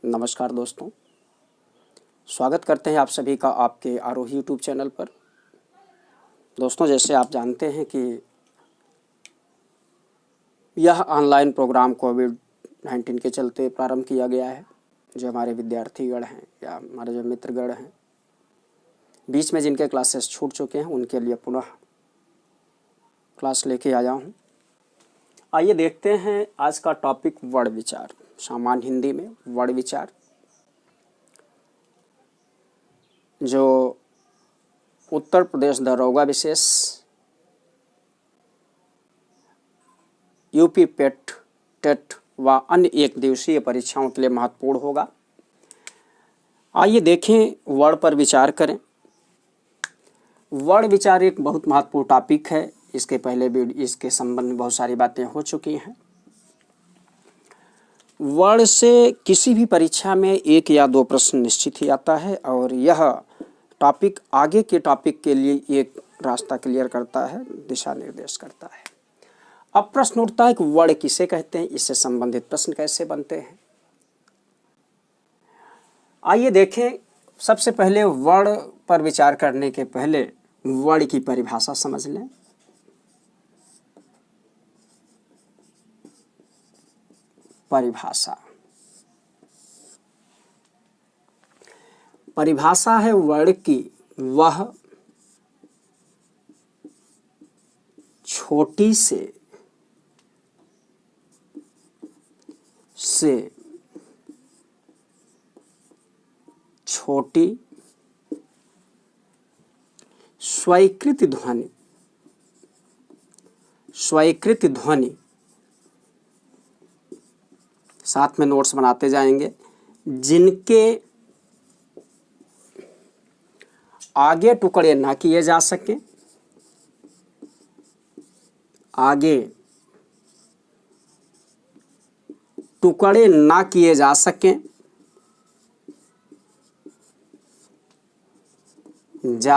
नमस्कार दोस्तों, स्वागत करते हैं आप सभी का आपके आरोही यूट्यूब चैनल पर। दोस्तों, जैसे आप जानते हैं कि यह ऑनलाइन प्रोग्राम कोविड-19 के चलते प्रारंभ किया गया है। जो हमारे विद्यार्थीगण हैं या हमारे जो मित्रगण हैं, बीच में जिनके क्लासेस छूट चुके हैं, उनके लिए पुनः क्लास लेके आया हूँ। आइए देखते हैं आज का टॉपिक वर्ण विचार, सामान्य हिंदी में वर्ण विचार। जो उत्तर प्रदेश दरोगा विशेष यूपी पेट टेट व अन्य एक दिवसीय परीक्षाओं के लिए महत्वपूर्ण होगा। आइए देखें, वर्ण पर विचार करें। वर्ण विचार एक बहुत महत्वपूर्ण टॉपिक है। इसके पहले भी इसके संबंध में बहुत सारी बातें हो चुकी हैं। वर्ण से किसी भी परीक्षा में एक या दो प्रश्न निश्चित ही आता है और यह टॉपिक आगे के टॉपिक के लिए एक रास्ता क्लियर करता है, दिशा निर्देश करता है। अब प्रश्न उठता है कि वर्ण किसे कहते हैं, इससे संबंधित प्रश्न कैसे बनते हैं। आइए देखें, सबसे पहले वर्ण पर विचार करने के पहले वर्ण की परिभाषा समझ लें। परिभाषा है वर्ण की वह छोटी से छोटी स्वीकृत ध्वनि, साथ में नोट्स बनाते जाएंगे, जिनके आगे टुकड़े ना किए जा सके, आगे टुकड़े ना किए जा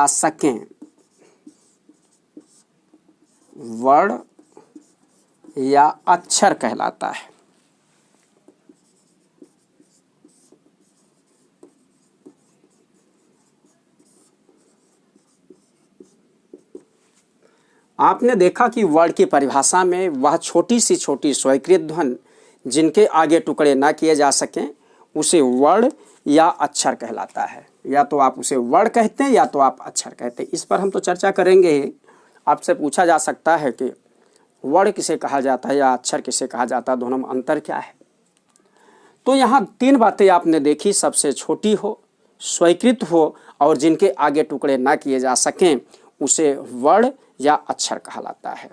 सकें, वर्ण या अक्षर कहलाता है। आपने देखा कि वर्ण की परिभाषा में वह छोटी सी छोटी स्वीकृत ध्वनि जिनके आगे टुकड़े ना किए जा सकें, उसे वर्ण या अक्षर कहलाता है। या तो आप उसे वर्ण कहते हैं या तो आप अक्षर कहते हैं। इस पर हम तो चर्चा करेंगे ही। आपसे पूछा जा सकता है कि वर्ण किसे कहा जाता है या अक्षर किसे कहा जाता है, दोनों में अंतर क्या है। तो यहाँ तीन बातें आपने देखी, सबसे छोटी हो, स्वीकृत हो और जिनके आगे टुकड़े ना किए जा सकें, उसे वर्ण या अक्षर कहलाता है।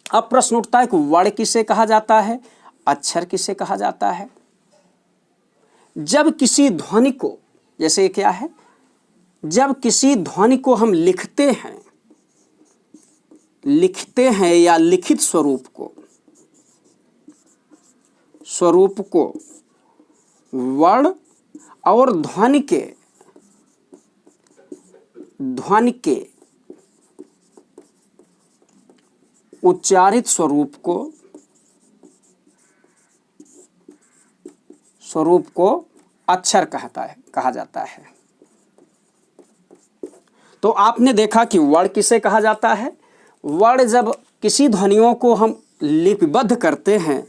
अब प्रश्न उठता है कि वर्ण किसे कहा जाता है, अक्षर किसे कहा जाता है। जब किसी ध्वनि को, जैसे क्या है, जब किसी ध्वनि को हम लिखते हैं या लिखित स्वरूप को वर्ण और ध्वनि के उच्चारित स्वरूप को अक्षर कहा जाता है। तो आपने देखा कि वर्ण किसे कहा जाता है। वर्ण जब किसी ध्वनियों को हम लिपिबद्ध करते हैं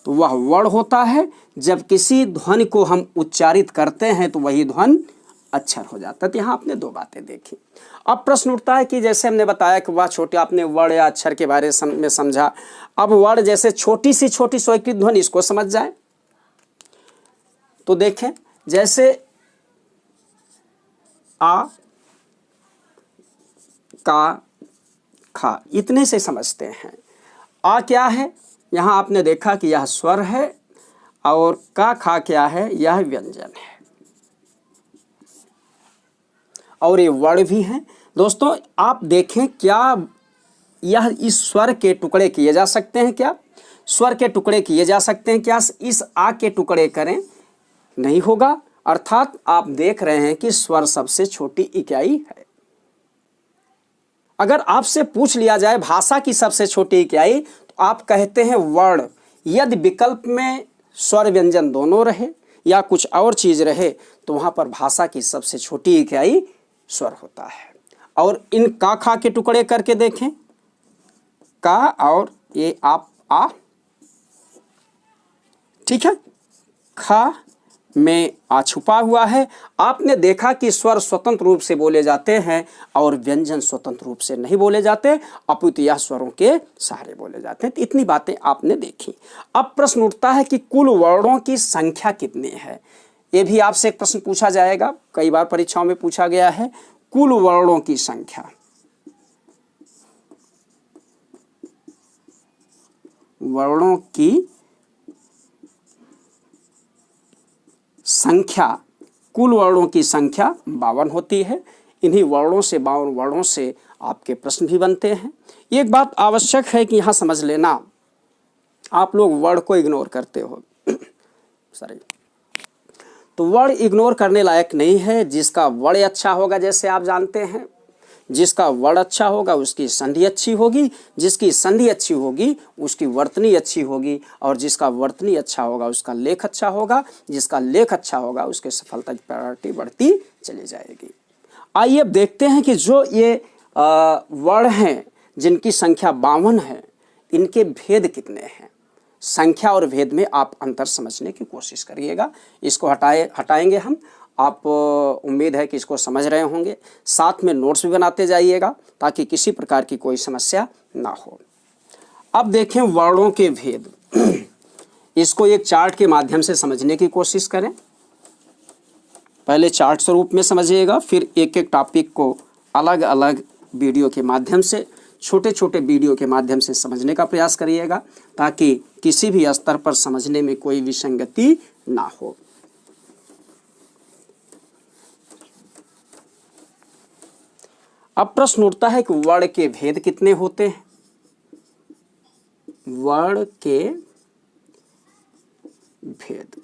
तो वह वर्ण होता है। जब किसी ध्वनि को हम उच्चारित करते हैं तो वही ध्वनि अक्षर हो जाता है। तो यहाँ आपने दो बातें देखी। अब प्रश्न उठता है कि जैसे हमने बताया कि वह छोटे, आपने वर्ण या अक्षर के बारे में समझा। अब वर्ण जैसे छोटी सी छोटी स्वीकृत ध्वनि, इसको समझ जाए तो देखें, जैसे आ, का, खा, इतने से समझते हैं। आ क्या है, यहाँ आपने देखा कि यह स्वर है और का खा क्या है, यह व्यंजन है और ये वर्ण भी हैं। दोस्तों आप देखें, क्या यह इस स्वर के टुकड़े किए जा सकते हैं, क्या स्वर के टुकड़े किए जा सकते हैं, क्या इस आ के टुकड़े करें, नहीं होगा। अर्थात आप देख रहे हैं कि स्वर सबसे छोटी इकाई है। अगर आपसे पूछ लिया जाए भाषा की सबसे छोटी इकाई, तो आप कहते हैं वर्ण। यदि विकल्प में स्वर व्यंजन दोनों रहे या कुछ और चीज़ रहे तो वहाँ पर भाषा की सबसे छोटी इकाई स्वर होता है। और इन का खा के टुकड़े करके देखें, का और ये आप आ, ठीक है, खा में आ छुपा हुआ है। आपने देखा कि स्वर स्वतंत्र रूप से बोले जाते हैं और व्यंजन स्वतंत्र रूप से नहीं बोले जाते, अपितु यह स्वरों के सहारे बोले जाते हैं। तो इतनी बातें आपने देखी। अब प्रश्न उठता है कि कुल वर्णों की संख्या कितनी है। ये भी आपसे एक प्रश्न पूछा जाएगा, कई बार परीक्षाओं में पूछा गया है। कुल वर्णों की संख्या, वर्णों की संख्या, कुल वर्णों की संख्या 52 होती है। इन्हीं वर्णों से, 52 वर्णों से आपके प्रश्न भी बनते हैं। एक बात आवश्यक है कि यहाँ समझ लेना, आप लोग वर्ड को इग्नोर करते हो सॉरी, तो वर्ड इग्नोर करने लायक नहीं है। जिसका वर्ड अच्छा होगा, जैसे आप जानते हैं, जिसका वर्ड अच्छा होगा उसकी संधि अच्छी होगी, जिसकी संधि अच्छी होगी उसकी वर्तनी अच्छी होगी, और जिसका वर्तनी अच्छा होगा उसका लेख अच्छा होगा, जिसका लेख अच्छा होगा उसके सफलता की प्रायोरिटी बढ़ती चली जाएगी। आइए अब देखते हैं कि जो ये वर्ड हैं जिनकी संख्या 52 है, इनके भेद कितने हैं। संख्या और भेद में आप अंतर समझने की कोशिश करिएगा। इसको हटाएंगे हम। आप उम्मीद है कि इसको समझ रहे होंगे। साथ में नोट्स भी बनाते जाइएगा ताकि किसी प्रकार की कोई समस्या ना हो। अब देखें वर्णों के भेद। इसको एक चार्ट के माध्यम से समझने की कोशिश करें। पहले चार्ट स्वरूप में समझिएगा, फिर एक एक टॉपिक को अलग अलग वीडियो के माध्यम से, छोटे छोटे वीडियो के माध्यम से समझने का प्रयास करिएगा ताकि किसी भी स्तर पर समझने में कोई विसंगति ना हो। अब प्रश्न उठता है कि वर्ण के भेद कितने होते हैं। वर्ण के भेद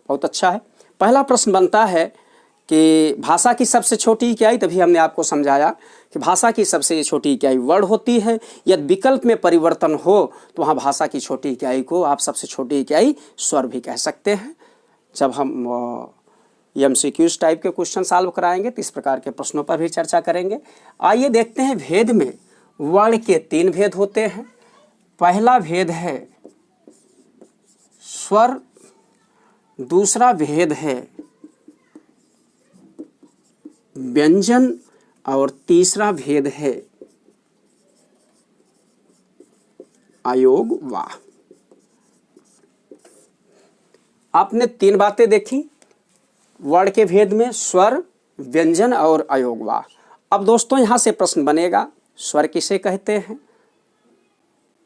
बहुत अच्छा है। पहला प्रश्न बनता है कि भाषा की सबसे छोटी इकाई, तभी हमने आपको समझाया कि भाषा की सबसे छोटी इकाई वर्ण होती है। यदि विकल्प में परिवर्तन हो तो वहाँ भाषा की छोटी इकाई को आप सबसे छोटी इकाई स्वर भी कह सकते हैं। जब हम MCQs टाइप के क्वेश्चन सॉल्व कराएंगे तो इस प्रकार के प्रश्नों पर भी चर्चा करेंगे। आइए देखते हैं भेद में। वर्ण के 3 भेद होते हैं। पहला भेद है स्वर, दूसरा भेद है व्यंजन, और तीसरा भेद है अयोग वाह। आपने 3 बातें देखी वर्ण के भेद में, स्वर, व्यंजन और अयोग वाह। अब दोस्तों यहाँ से प्रश्न बनेगा, स्वर किसे कहते हैं,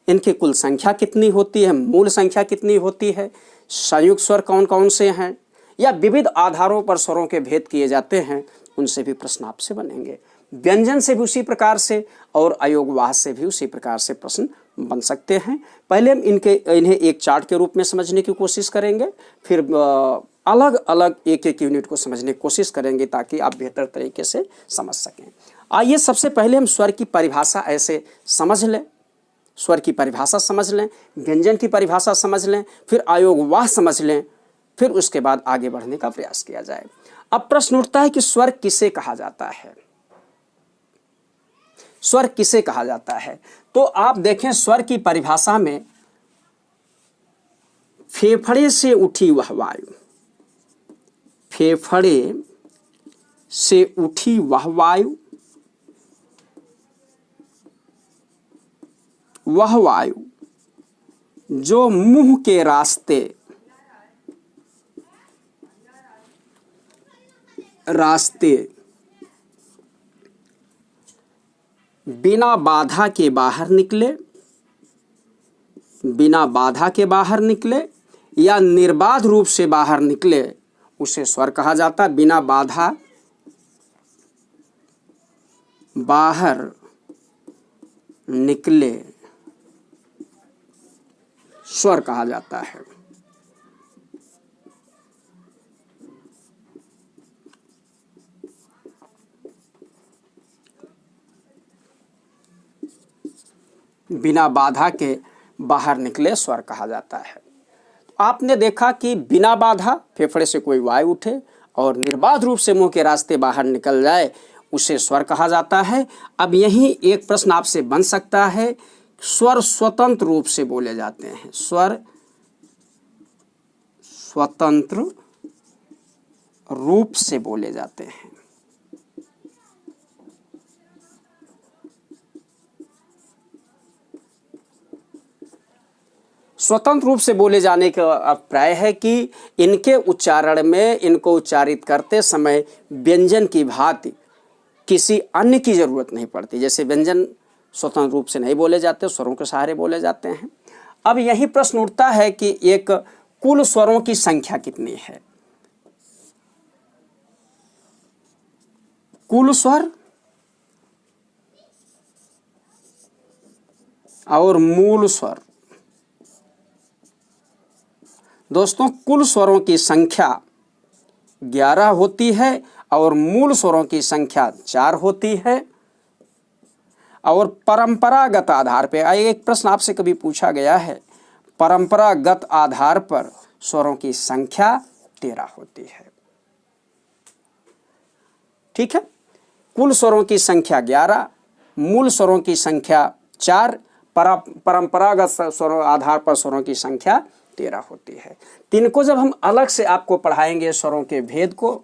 इनकी कुल संख्या कितनी होती है, मूल संख्या कितनी होती है, संयुक्त स्वर कौन कौन से हैं, या विविध आधारों पर स्वरों के भेद किए जाते हैं, उनसे भी प्रश्न आपसे बनेंगे। व्यंजन से भी उसी प्रकार से और अयोगवाह से भी उसी प्रकार से प्रश्न बन सकते हैं। पहले हम इन्हें एक चार्ट के रूप में समझने की कोशिश करेंगे, फिर अलग अलग एक एक यूनिट को समझने की कोशिश करेंगे ताकि आप बेहतर तरीके से समझ सकें। आइए सबसे पहले हम स्वर की परिभाषा ऐसे समझ लें, स्वर की परिभाषा समझ लें, व्यंजन की परिभाषा समझ लें, फिर अयोगवाह समझ लें, फिर उसके बाद आगे बढ़ने का प्रयास किया जाए। अब प्रश्न उठता है कि स्वर किसे कहा जाता है। स्वर किसे कहा जाता है, तो आप देखें स्वर की परिभाषा में फेफड़े से उठी वह वायु, फेफड़े से उठी वह वायु, वह वायु जो मुंह के रास्ते बिना बाधा के बाहर निकले, बिना बाधा के बाहर निकले या निर्बाध रूप से बाहर निकले, उसे स्वर कहा जाता है। बिना बाधा बाहर निकले स्वर कहा जाता है। बिना बाधा के बाहर निकले स्वर कहा जाता है। आपने देखा कि बिना बाधा फेफड़े से कोई वायु उठे और निर्बाध रूप से मुंह के रास्ते बाहर निकल जाए उसे स्वर कहा जाता है। अब यही एक प्रश्न आपसे बन सकता है, स्वर स्वतंत्र रूप से बोले जाते हैं, स्वर स्वतंत्र रूप से बोले जाते हैं। स्वतंत्र रूप से बोले जाने का अभिप्राय है कि इनके उच्चारण में, इनको उच्चारित करते समय व्यंजन की भांति किसी अन्य की जरूरत नहीं पड़ती। जैसे व्यंजन स्वतंत्र रूप से नहीं बोले जाते, स्वरों के सहारे बोले जाते हैं। अब यही प्रश्न उठता है कि एक कुल स्वरों की संख्या कितनी है? कुल स्वर और मूल स्वर। दोस्तों, कुल स्वरों की संख्या 11 होती है और मूल स्वरों की संख्या 4 होती है। और परंपरागत आधार पर एक प्रश्न आपसे कभी पूछा गया है, परंपरागत आधार पर स्वरों की संख्या 13 होती है। ठीक है, कुल स्वरों की संख्या 11, मूल स्वरों की संख्या 4, परंपरागत स्वरों आधार पर स्वरों की संख्या 13 होती है। इनको जब हम अलग से आपको पढ़ाएंगे स्वरों के भेद को,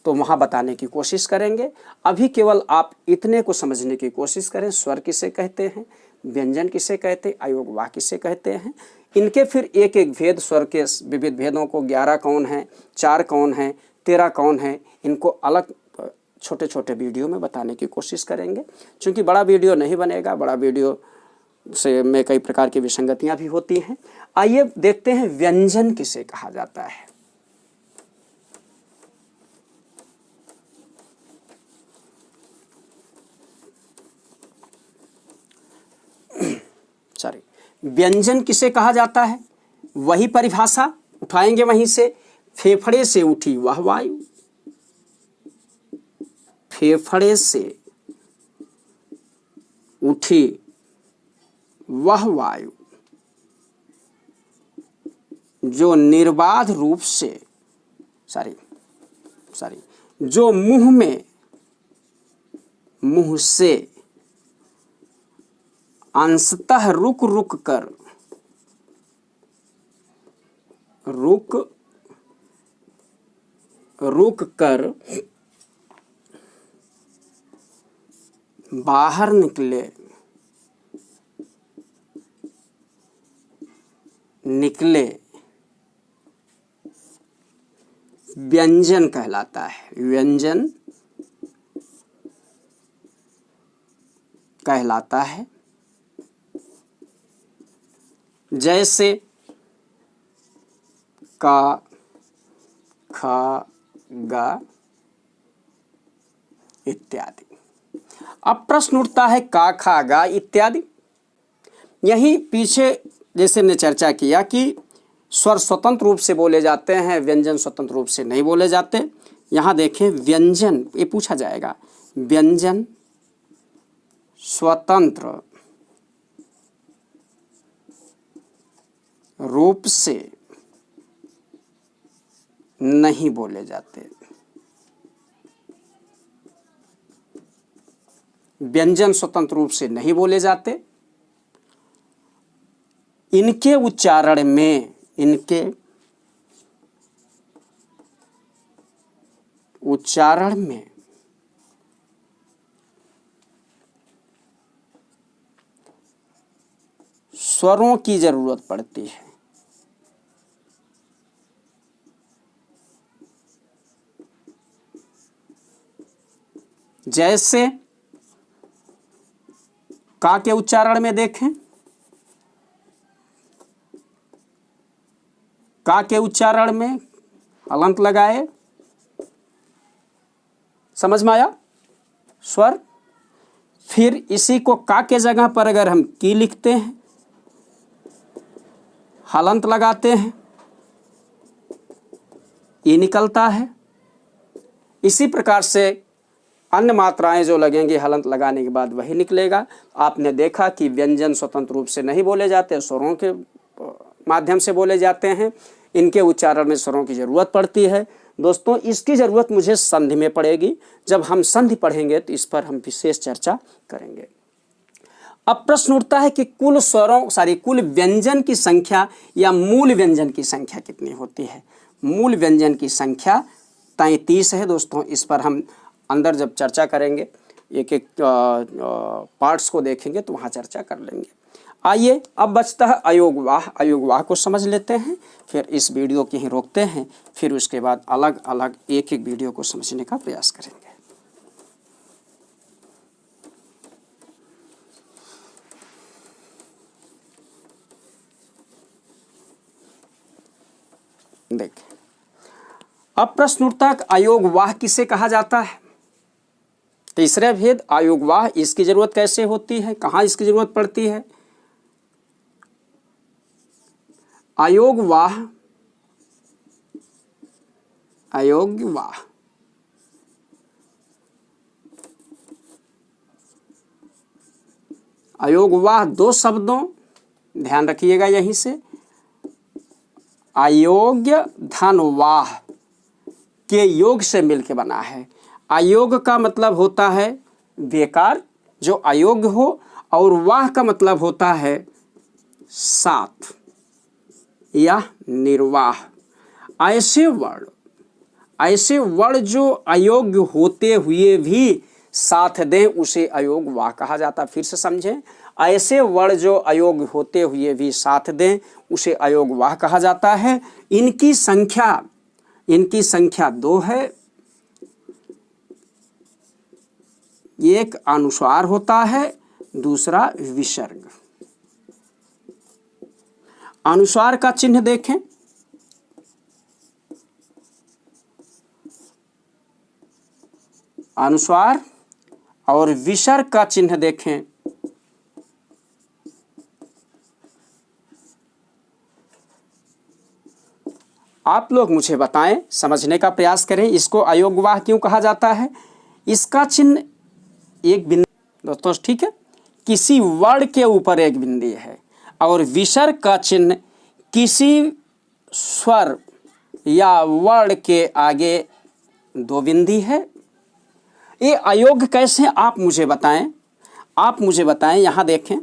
तो वहाँ बताने की कोशिश करेंगे। अभी केवल आप इतने को समझने की कोशिश करें, स्वर किसे कहते हैं, व्यंजन किसे कहते हैं, अयोग वाह किसे कहते हैं। इनके फिर एक एक भेद, स्वर के विविध भेदों को 11 कौन है, 4 कौन है, 13 कौन है, इनको अलग छोटे छोटे वीडियो में बताने की कोशिश करेंगे। क्योंकि बड़ा वीडियो नहीं बनेगा, बड़ा वीडियो से में कई प्रकार की विसंगतियां भी होती हैं। आइए देखते हैं व्यंजन किसे कहा जाता है। सॉरी, व्यंजन किसे कहा जाता है? वही परिभाषा उठाएंगे वहीं से, फेफड़े से उठी वह वायु, फेफड़े से उठी वह वायु जो निर्बाध रूप से जो मुंह से अंशतः रुक कर बाहर निकले व्यंजन कहलाता है, व्यंजन कहलाता है। जैसे का, खा, गा इत्यादि। अब प्रश्न उठता है का, खा, गा इत्यादि। यही पीछे जैसे हमने चर्चा किया कि स्वर स्वतंत्र रूप से बोले जाते हैं, व्यंजन स्वतंत्र रूप से नहीं बोले जाते। यहाँ देखें, व्यंजन, ये पूछा जाएगा, व्यंजन स्वतंत्र रूप से नहीं बोले जाते। व्यंजन स्वतंत्र रूप से नहीं बोले जाते। इनके उच्चारण में स्वरों की जरूरत पड़ती है। जैसे का के उच्चारण में देखें, का के उच्चारण में हलंत लगाए, समझ में आया स्वर। फिर इसी को का के जगह पर अगर हम की लिखते हैं, हलंत लगाते हैं, ये निकलता है। इसी प्रकार से अन्य मात्राएं जो लगेंगी हलंत लगाने के बाद वही निकलेगा। आपने देखा कि व्यंजन स्वतंत्र रूप से नहीं बोले जाते, स्वरों के माध्यम से बोले जाते हैं। इनके उच्चारण में स्वरों की ज़रूरत पड़ती है। दोस्तों इसकी ज़रूरत मुझे संधि में पड़ेगी। जब हम संधि पढ़ेंगे तो इस पर हम विशेष चर्चा करेंगे। अब प्रश्न उठता है कि कुल व्यंजन की संख्या या मूल व्यंजन की संख्या कितनी होती है। मूल व्यंजन की संख्या 33 है दोस्तों। इस पर हम अंदर जब चर्चा करेंगे, एक एक पार्ट्स को देखेंगे तो वहाँ चर्चा कर लेंगे। आइए अब बचता है अयोगवाह। अयोगवाह को समझ लेते हैं, फिर इस वीडियो को ही रोकते हैं, फिर उसके बाद अलग अलग एक एक वीडियो को समझने का प्रयास करेंगे। देखिए, अब प्रश्न उठता है अयोगवाह किसे कहा जाता है। तीसरा भेद अयोगवाह, इसकी जरूरत कैसे होती है, कहाँ इसकी जरूरत पड़ती है। अयोगवाह अयोगवाह अयोगवाह दो शब्दों, ध्यान रखिएगा यहीं से, अयोग्य धन वाह के योग से मिलके बना है। अयोग का मतलब होता है बेकार, जो अयोग्य हो, और वाह का मतलब होता है साथ या निर्वाह। ऐसे वर्ण जो अयोग्य होते हुए भी साथ दें उसे अयोगवाह कहा जाता है। फिर से समझें, ऐसे वर्ण जो अयोग्य होते हुए भी साथ दें उसे अयोगवाह कहा जाता है। इनकी संख्या 2 है। एक अनुस्वार होता है, दूसरा विसर्ग। अनुस्वार का चिन्ह देखें, अनुस्वार और विसर्ग का चिन्ह देखें। आप लोग मुझे बताएं, समझने का प्रयास करें, इसको अयोगवाह क्यों कहा जाता है। इसका चिन्ह एक बिंदु, दोस्तों ठीक है, किसी वर्ण के ऊपर एक बिंदी है, और विसर्ग का चिन्ह किसी स्वर या वर्ण के आगे 2 बिंदी है। ये अयोग्य कैसे, आप मुझे बताएं। यहाँ देखें,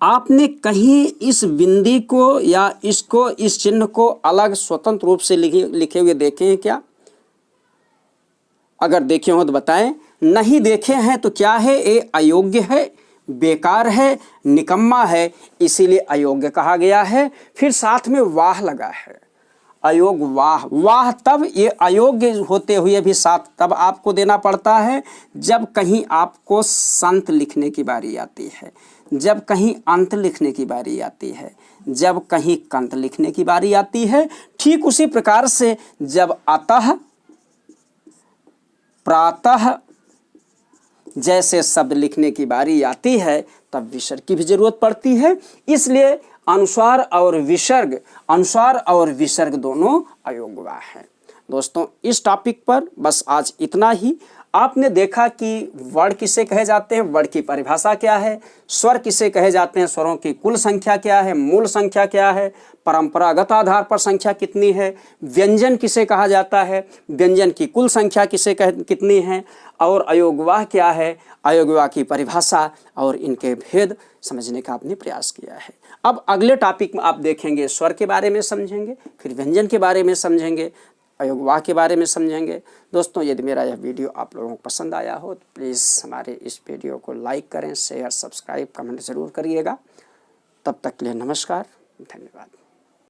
आपने कहीं इस बिंदी को या इस चिन्ह को अलग स्वतंत्र रूप से लिखे हुए देखे हैं क्या। अगर देखे हो तो बताएं, नहीं देखे हैं तो क्या है, ये अयोग्य है, बेकार है, निकम्मा है, इसीलिए अयोग्य कहा गया है। फिर साथ में वाह लगा है, अयोगवाह। वाह तब, ये अयोग्य होते हुए भी साथ तब आपको देना पड़ता है जब कहीं आपको संत लिखने की बारी आती है, जब कहीं अंत लिखने की बारी आती है, जब कहीं कंत लिखने की बारी आती है। ठीक उसी प्रकार से जब अतः, प्रातः जैसे शब्द लिखने की बारी आती है तब विसर्ग की भी जरूरत पड़ती है। इसलिए अनुस्वार और विसर्ग दोनों अयोगवाह हैं। दोस्तों इस टॉपिक पर बस आज इतना ही। आपने देखा कि वर्ण किसे कहे जाते हैं, वर्ण की परिभाषा क्या है, स्वर किसे कहे जाते हैं, स्वरों की कुल संख्या क्या है, मूल संख्या क्या है, परंपरागत आधार पर संख्या कितनी है, व्यंजन किसे कहा जाता है, व्यंजन की कुल संख्या कितनी है, और अयोगवाह क्या है, अयोगवाह की परिभाषा और इनके भेद समझने का आपने प्रयास किया है। अब अगले टॉपिक में आप देखेंगे स्वर के बारे में समझेंगे, फिर व्यंजन के बारे में समझेंगे, अयोगवाह के बारे में समझेंगे। दोस्तों यदि मेरा यह वीडियो आप लोगों को पसंद आया हो तो प्लीज़ हमारे इस वीडियो को लाइक करें, शेयर, सब्सक्राइब, कमेंट ज़रूर करिएगा। तब तक के लिए नमस्कार, धन्यवाद।